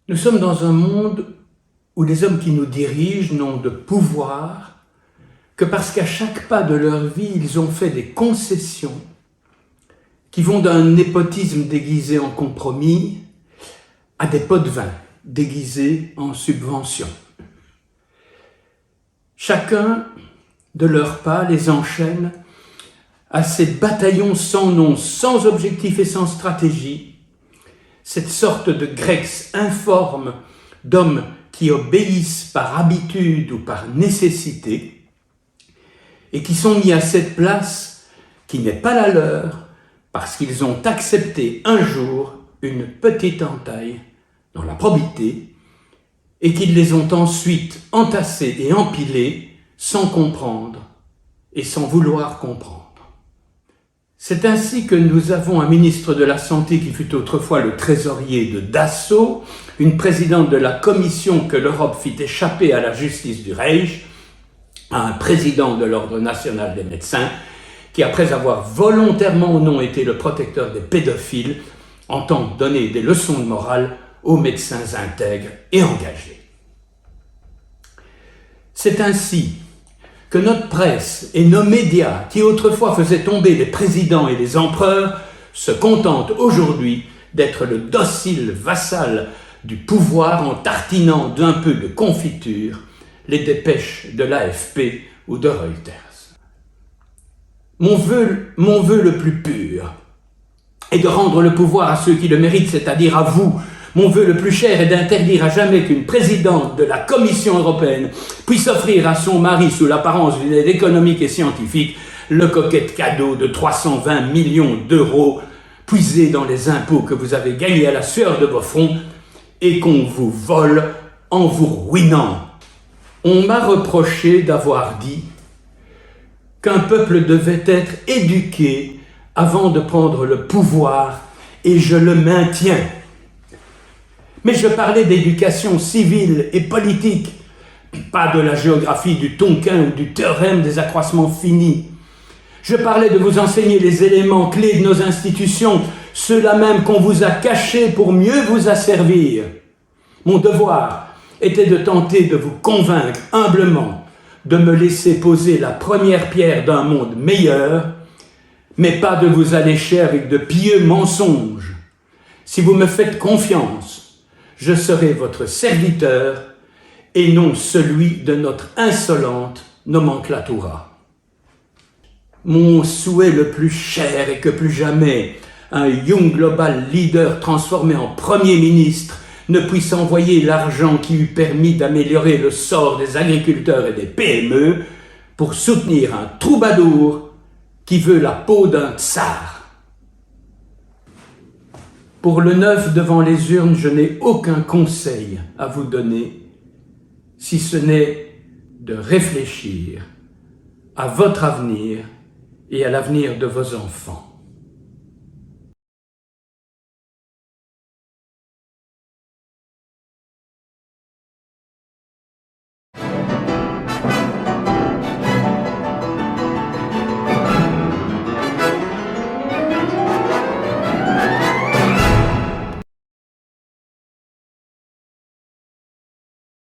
Nous sommes dans un monde où les hommes qui nous dirigent n'ont de pouvoir que parce qu'à chaque pas de leur vie, ils ont fait des concessions qui vont d'un népotisme déguisé en compromis à des pots de vin déguisés en subventions. Chacun de leurs pas les enchaîne à ces bataillons sans nom, sans objectif et sans stratégie, cette sorte de grex informe d'hommes qui obéissent par habitude ou par nécessité et qui sont mis à cette place qui n'est pas la leur parce qu'ils ont accepté un jour une petite entaille dans la probité et qu'ils les ont ensuite entassés et empilés sans comprendre et sans vouloir comprendre. C'est ainsi que nous avons un ministre de la Santé qui fut autrefois le trésorier de Dassault, une présidente de la commission que l'Europe fit échapper à la justice du Reich, un président de l'Ordre national des médecins, qui après avoir volontairement ou non été le protecteur des pédophiles, entend donner des leçons de morale aux médecins intègres et engagés. C'est ainsi que notre presse et nos médias, qui autrefois faisaient tomber les présidents et les empereurs, se contentent aujourd'hui d'être le docile vassal du pouvoir en tartinant d'un peu de confiture les dépêches de l'AFP ou de Reuters. Mon vœu le plus pur est de rendre le pouvoir à ceux qui le méritent, c'est-à-dire à vous. Mon vœu le plus cher est d'interdire à jamais qu'une présidente de la Commission européenne puisse offrir à son mari, sous l'apparence d'une aide économique et scientifique, le coquet cadeau de 320 millions d'euros puisés dans les impôts que vous avez gagnés à la sueur de vos fronts et qu'on vous vole en vous ruinant. On m'a reproché d'avoir dit qu'un peuple devait être éduqué avant de prendre le pouvoir, et je le maintiens. Mais je parlais d'éducation civile et politique, pas de la géographie du Tonkin ou du théorème des accroissements finis. Je parlais de vous enseigner les éléments clés de nos institutions, ceux-là même qu'on vous a cachés pour mieux vous asservir. Mon devoir était de tenter de vous convaincre humblement de me laisser poser la première pierre d'un monde meilleur, mais pas de vous allécher avec de pieux mensonges. Si vous me faites confiance, je serai votre serviteur et non celui de notre insolente nomenclatura. Mon souhait le plus cher est que plus jamais un Young Global Leader transformé en Premier ministre ne puisse envoyer l'argent qui eût permis d'améliorer le sort des agriculteurs et des PME pour soutenir un troubadour qui veut la peau d'un tsar. Pour le 9 devant les urnes, je n'ai aucun conseil à vous donner, si ce n'est de réfléchir à votre avenir et à l'avenir de vos enfants.